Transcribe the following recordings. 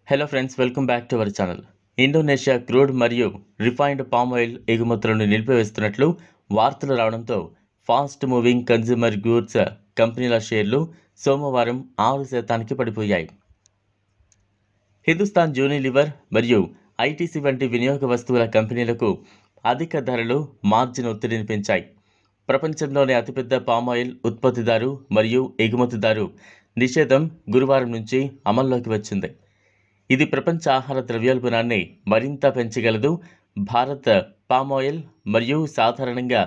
Hello friends, welcome back to our channel. Indonesia crude మరియు refined palm oil ఎగుమతులను నిలిపివేస్తున్నట్లు వార్తలు రావడంతో fast moving consumer goods కంపెనీల షేర్లు సోమవారం 6% పడిపోయాయి. హిందుస్థాన్ యూనిలివర్ మరియు ఐటీసీ వంటి వినియోగ వస్తువుల కంపెనీలకు అధిక ధరలు మార్జిన్ ఒత్తిడిని పెంచాయి. ప్రపంచంలోని అతిపెద్ద పామ్ ఆయిల్ ఉత్పత్తిదారు మరియు ఎగుమతిదారు నిషేధం గురువారం నుంచి అమల్లోకి వచ్చింది. ఇది ప్రపంచ ఆహార ద్రవ్యోల్బణాన్ని మరింత పెంచగలదు. భారత్ పామ్ ఆయిల్ మరియు సాధారణంగా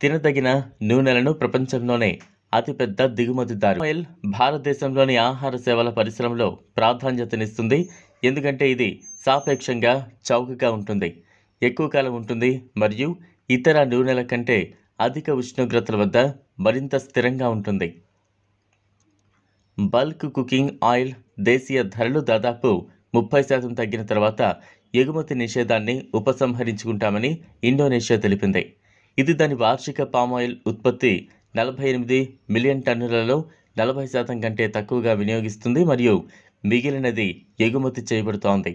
తినదగిన నూనెలను ప్రపంచంలోనే అతిపెద్ద దిగుమతిదారు. ఆయిల్ భారతదేశంలోని ఆహార సేవల పరిశ్రమలో ప్రాధాన్యతనిస్తుంది, ఎందుకంటే ఇది సాపేక్షంగా చౌకగా ఉంటుంది, ఎక్కువ కాలం ఉంటుంది మరియు ఇతర నూనెల కంటే అధిక ఉష్ణోగ్రతల వద్ద మరింత స్థిరంగా ఉంటుంది. బల్క్ కుకింగ్ ఆయిల్ దేశీయ ధరలు దాదాపు 30% తగ్గిన తర్వాత ఎగుమతి నిషేధాన్ని ఉపసంహరించుకుంటామని ఇండోనేషియా తెలిపింది. ఇది దాని వార్షిక పామ్ ఆయిల్ ఉత్పత్తి 48 మిలియన్ టన్నులలో 40% కంటే తక్కువగా వినియోగిస్తుంది మరియు మిగిలినది ఎగుమతి చేయబడుతోంది.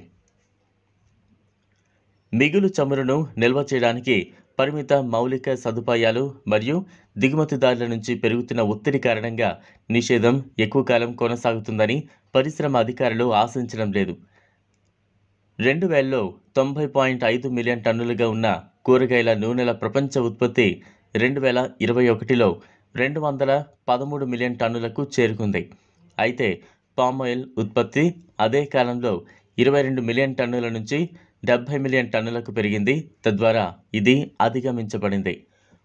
మిగులు చమురును నిల్వ చేయడానికి పరిమిత మౌలిక సదుపాయాలు మరియు దిగుమతిదారుల నుంచి పెరుగుతున్న ఒత్తిడి కారణంగా నిషేధం ఎక్కువ కాలం కొనసాగుతుందని పరిశ్రమ అధికారులు ఆశించడం లేదు. 2000లో 90.5 మిలియన్ టన్నులుగా ఉన్న కూరగాయల నూనెల ప్రపంచ ఉత్పత్తి 2021లో 213 మిలియన్ టన్నులకు చేరుకుంది. అయితే పామ్ ఆయిల్ ఉత్పత్తి అదే కాలంలో 22 మిలియన్ టన్నుల నుంచి 70 మిలియన్ టన్నులకు పెరిగింది. తద్వారా ఇది అధిగమించబడింది.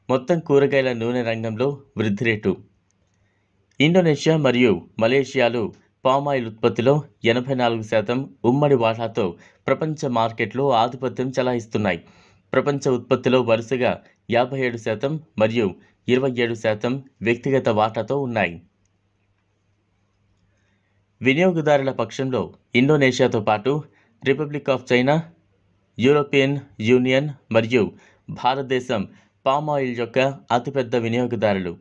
మొత్తం కూరగాయల నూనె రంగంలో వృద్ధి రేటు. ఇండోనేషియా మరియు మలేషియాలు పామ్ ఆయిల్ ఉత్పత్తిలో 84% ఉమ్మడి వాటాతో ప్రపంచ మార్కెట్లో ఆధిపత్యం చెలాయిస్తున్నాయి. ప్రపంచ ఉత్పత్తిలో వరుసగా 57% మరియు 27% వ్యక్తిగత వాటాతో ఉన్నాయి. వినియోగదారుల పక్షంలో ఇండోనేషియాతో పాటు republic of China, European union మరియు భారతదేశం పామ్ ఆయిల్ యొక్క అతిపెద్ద వినియోగదారులు.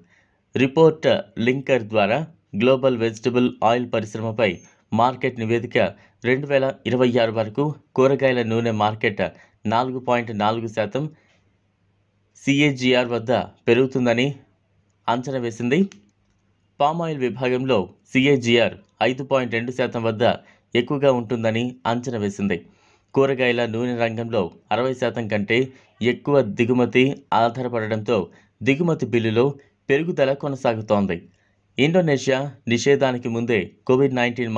రిపోర్ట్ లింకర్ ద్వారా గ్లోబల్ వెజిటబుల్ ఆయిల్ పరిశ్రమపై మార్కెట్ నివేదిక 2026 వరకు కూరగాయల నూనె మార్కెట్ 4.4% CAGR వద్ద పెరుగుతుందని అంచనా వేసింది. పామ్ ఆయిల్ విభాగంలో CAGR 5.2% వద్ద ఎక్కువగా ఉంటుందని అంచనా వేసింది. కూరగాయల నూనె రంగంలో 60% కంటే ఎక్కువ దిగుమతి ఆధారపడడంతో దిగుమతి బిల్లులో పెరుగుదల కొనసాగుతోంది. ఇండోనేషియా నిషేధానికి ముందే కోవిడ్-19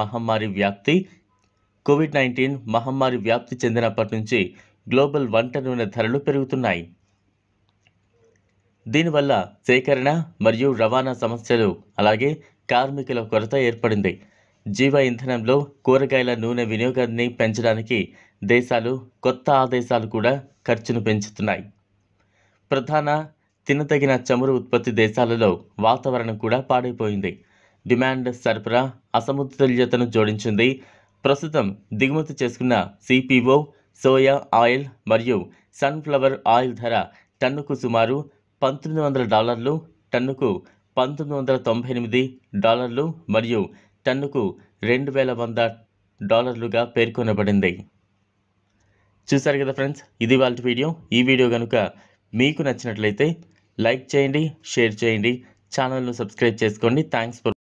మహమ్మారి వ్యాప్తి చెందినప్పటి నుంచి గ్లోబల్ వంట నూనె ధరలు పెరుగుతున్నాయి. దీనివల్ల సేకరణ మరియు రవాణా సమస్యలు, అలాగే కార్మికుల కొరత ఏర్పడింది. జీవ ఇంధనంలో కూరగాయల నూనె వినియోగాన్ని పెంచడానికి దేశాలు కొత్త ఆదేశాలు కూడా ఖర్చును పెంచుతున్నాయి. ప్రధాన తినదగిన చమురు ఉత్పత్తి దేశాలలో వాతావరణం కూడా పాడైపోయింది. డిమాండ్ సరఫరా అసమతుల్యతను జోడించింది. ప్రస్తుతం దిగుమతి చేసుకున్న CPO, సోయా ఆయిల్ మరియు సన్ఫ్లవర్ ఆయిల్ ధర టన్నుకు సుమారు $1,900, టన్నుకు $1,998 మరియు టన్నుకు $2,100గా పేర్కొనబడింది. చూసారు కదా ఫ్రెండ్స్, ఇది ఇవాల్టి వీడియో. ఈ వీడియో కనుక మీకు నచ్చినట్లయితే లైక్ చేయండి, షేర్ చేయండి, ఛానల్ను సబ్స్క్రైబ్ చేసుకోండి. Thanks for